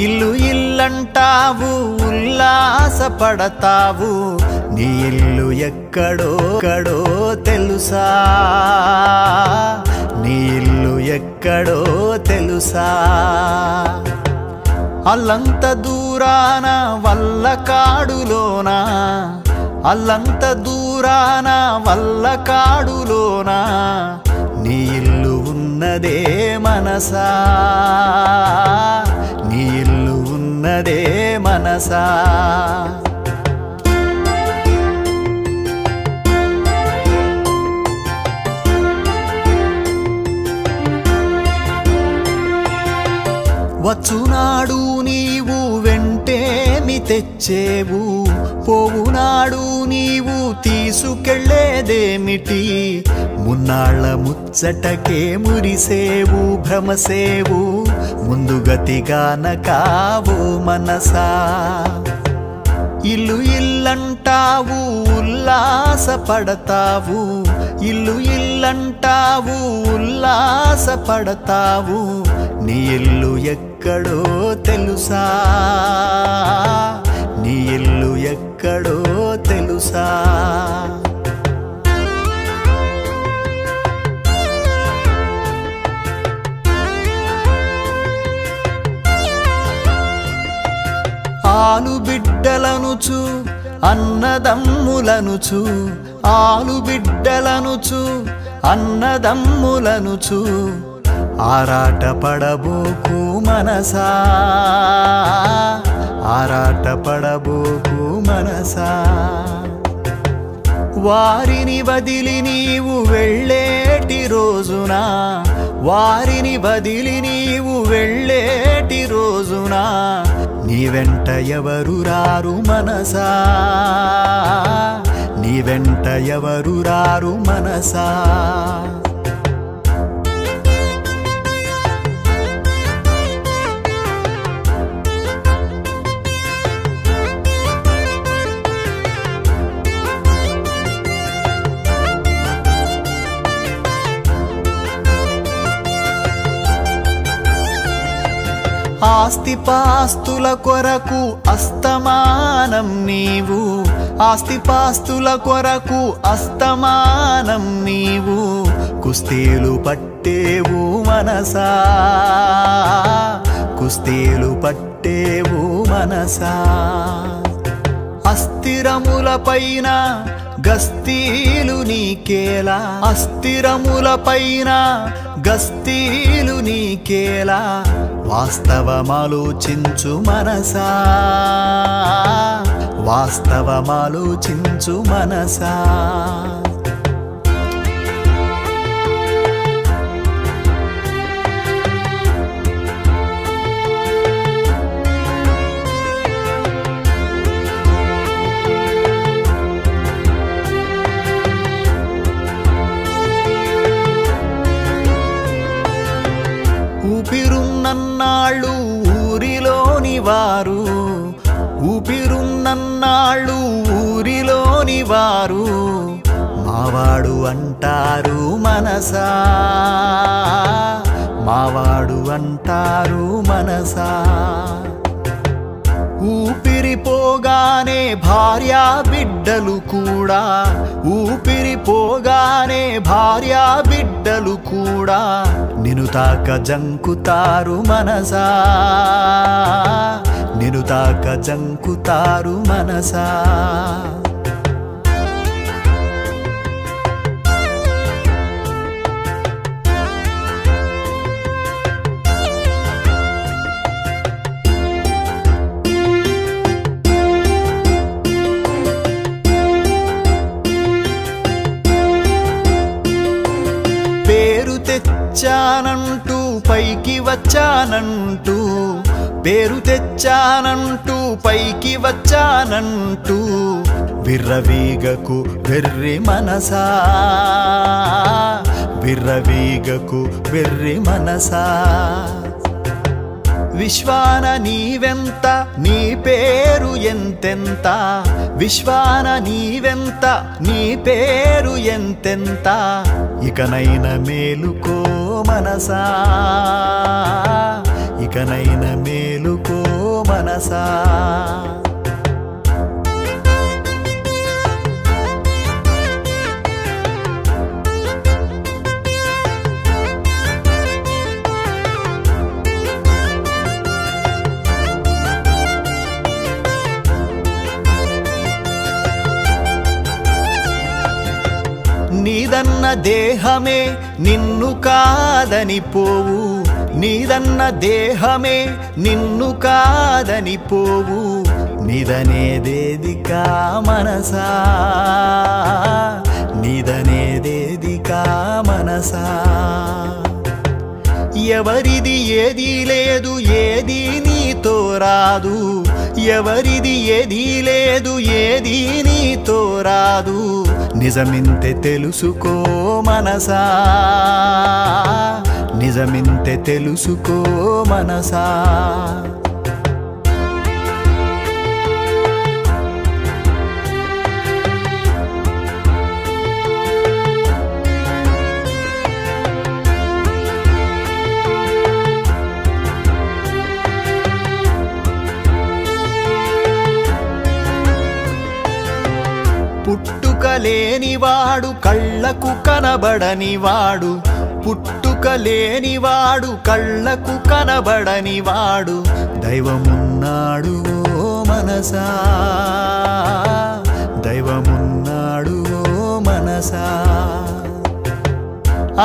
ఇల్లు ఇల్లంటావు ఉల్లాసపడతావు నీ ఇల్లు ఎక్కడో తెలుసా నీ ఇల్లు ఎక్కడో తెలుసా అల్లంత దూరాన వల్లకాడులోనా అల్లంత దూరాన వల్లకాడులోనా నీ ఇల్లు ఉన్నదే మనసా నీ ఇల్లు ఉన్నదే మనసా వచ్చునాడు నీవు వెంటేమి తెచ్చేవు పోవునాడు నీవు తీసుకెళ్లేదేమిటి మున్నాళ్ళ ముచ్చటకే మురిసేవు భ్రమసేవు ముందుగతిగాన కావు మనసా ఇల్లు ఇల్లంటావు ఉల్లాసపడతావు ఇల్లు ఇల్లంటావు ఉల్లాసపడతావు నీ ఇల్లు ఎక్కడో తెలుసా నీ ఇల్లు ఎక్కడో తెలుసా ఆలు బిడ్డలనుచు అన్నదమ్ములనుచు ఆలు బిడ్డలనుచు అన్నదమ్ములనుచు ఆరాట పడబోకు మనసా ఆరాట పడబోకు మనసా వారిని వదిలి నీవు వెళ్ళేటి రోజున వారిని వదిలి నీవు వెళ్ళేటి రోజున నీ వెంట ఎవరు రారు మనసా నీ వెంట ఎవరు రారు మనసా ఆస్తిపాస్తుల కొరకు అస్తమానం నీవు ఆస్తిపాస్తుల కొరకు అస్తమానం నీవు కుస్తీలు పట్టేవు మనసా కుస్తీలు పట్టేవు మనసా అస్థిరములపైన గస్తీలు నీకేలా అస్థిరములపైన గస్తీలు నీకేలా వాస్తవమాలోచించు మనసా వాస్తవమాలోచించు మనసా ఊపిరున్నన్నాళ్ళు ఊరిలోని వారు ఊపిరున్నన్నాళ్ళు ఊరిలోని వారు మావాడు అంటారు మనసా మావాడు అంటారు మనసా ఊపిరిపోగానే భార్యా బిడ్డలు కూడా ఊపిరిపోగానే భార్యా బిడ్డలు కూడా నిన్ను తాక జంకుతారు మనసా నిన్ను తాక జంకుతారు మనసా పేరు తెచ్చానంటూ పైకి వచ్చానంటూ పేరు తెచ్చానంటూ పైకి వచ్చానంటూ విర్రవీగకు వెర్రి మనసా విర్రవీగకు వెర్రి మనసా విశ్వాన నీవెంత నీ పేరు ఎంతెంత విశ్వాన నీవెంత నీ పేరు ఎంతెంత ఇకనైన మేలుకో మనసా ఇకనైన మేలుకో మనసా. నీదన్న దేహమే నిన్ను కాదని పోవు, నీదన్న దేహమే నిన్ను కాదని పోవు, నీదనేదేదికా మనసా, నీదనేదేదికా మనసా. ఎవరిది ఏదీ లేదు, ఏదీ నీతో రాదు, ఎవరిది ఏదీ లేదు, ఏదీ నీతో రాదు, నిజమింతే తెలుసుకో మనసా, నిజమింతే తెలుసుకో మనసా. పుట్టుక లేనివాడు కళ్ళకు కనబడనివాడు, పుట్టుక లేనివాడు కళ్ళకు కనబడనివాడు, దైవమున్నాడు ఓ మనసా, దైవమున్నాడు ఓ మనసా.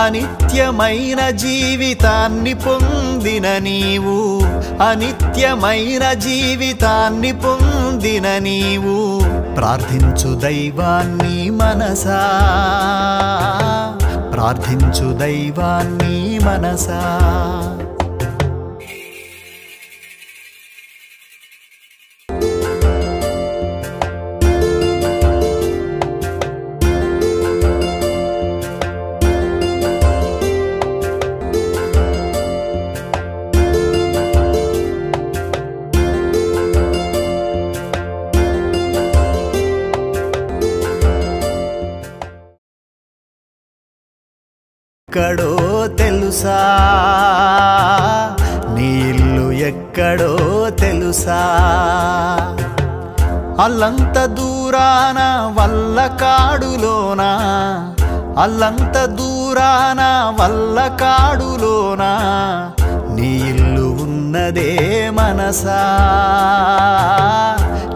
అనిత్యమైన జీవితాన్ని పొందిన నీవు, అనిత్యమైన జీవితాన్ని పొందిన నీవు, ప్రార్థించు దైవాన్ని మనసా, ప్రార్థించు దైవాన్ని మనసా. ఎక్కడో తెలుసా, నీ ఇల్లు ఎక్కడో తెలుసా, అల్లంత దూరాన వల్లకాడులోన, అల్లంత దూరాన వల్లకాడులోన, నీ ఇల్లు ఉన్నదే మనసా,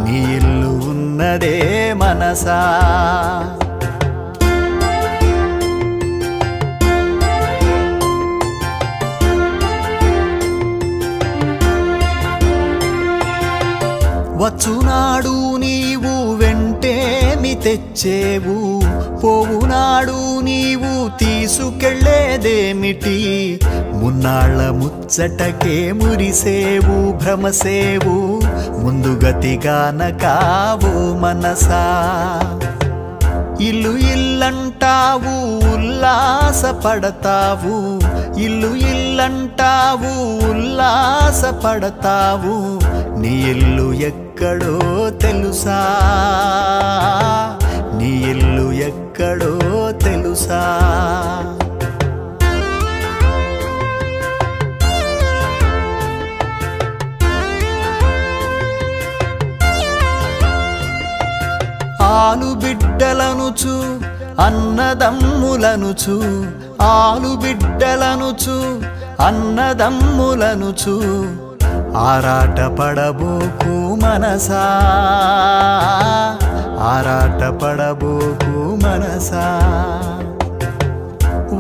నీ ఇల్లు ఉన్నదే మనసా. వచ్చునాడు నీవు వెంటేమి తెచ్చేవు, పోవునాడు నీవు తీసుకెళ్లేదేమిటి, మున్నాళ్ళ ముచ్చటకే మురిసేవు భ్రమసేవు, ముందుగతిగాన కావు మనసా. ఇల్లు ఇల్లంటావు ఉల్లాసపడతావు, ఇల్లు ఇల్లంటావు ఉల్లాసపడతావు, నీ ఇల్లు ఎక్కడో తెలుసా, నీ ఇల్లు ఎక్కడో తెలుసా. ఆలు బిడ్డలనుచు అన్నదమ్ములనుచు, ఆలు బిడ్డలనుచు అన్నదమ్ములనుచు, ఆరాట పడబోకు మనసా, ఆరాట పడబోకు మనసా.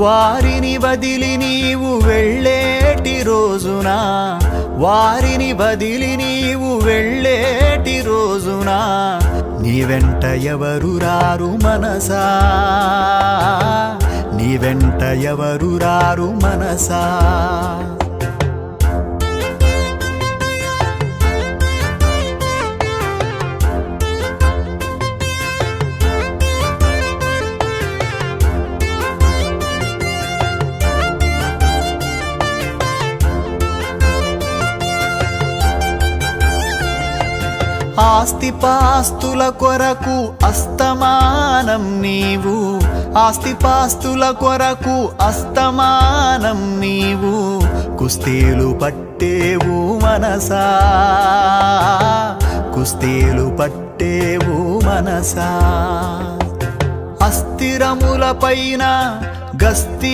వారిని వదిలి నీవు వెళ్ళేటి రోజున, వారిని వదిలి నీవు వెళ్ళేటి రోజున, నీ వెంట ఎవరు రారు మనసా, నీ వెంట ఎవరు రారు మనసా. ఆస్తిపాస్తుల కొరకు అస్తమానం నీవు, ఆస్తిపాస్తుల కొరకు అస్తమానం నీవు, కుస్తీలు పట్టి కొట్టేవు మనసా కుస్తీలు పట్టేవు మనసా అస్థిరముల పైన గస్తీ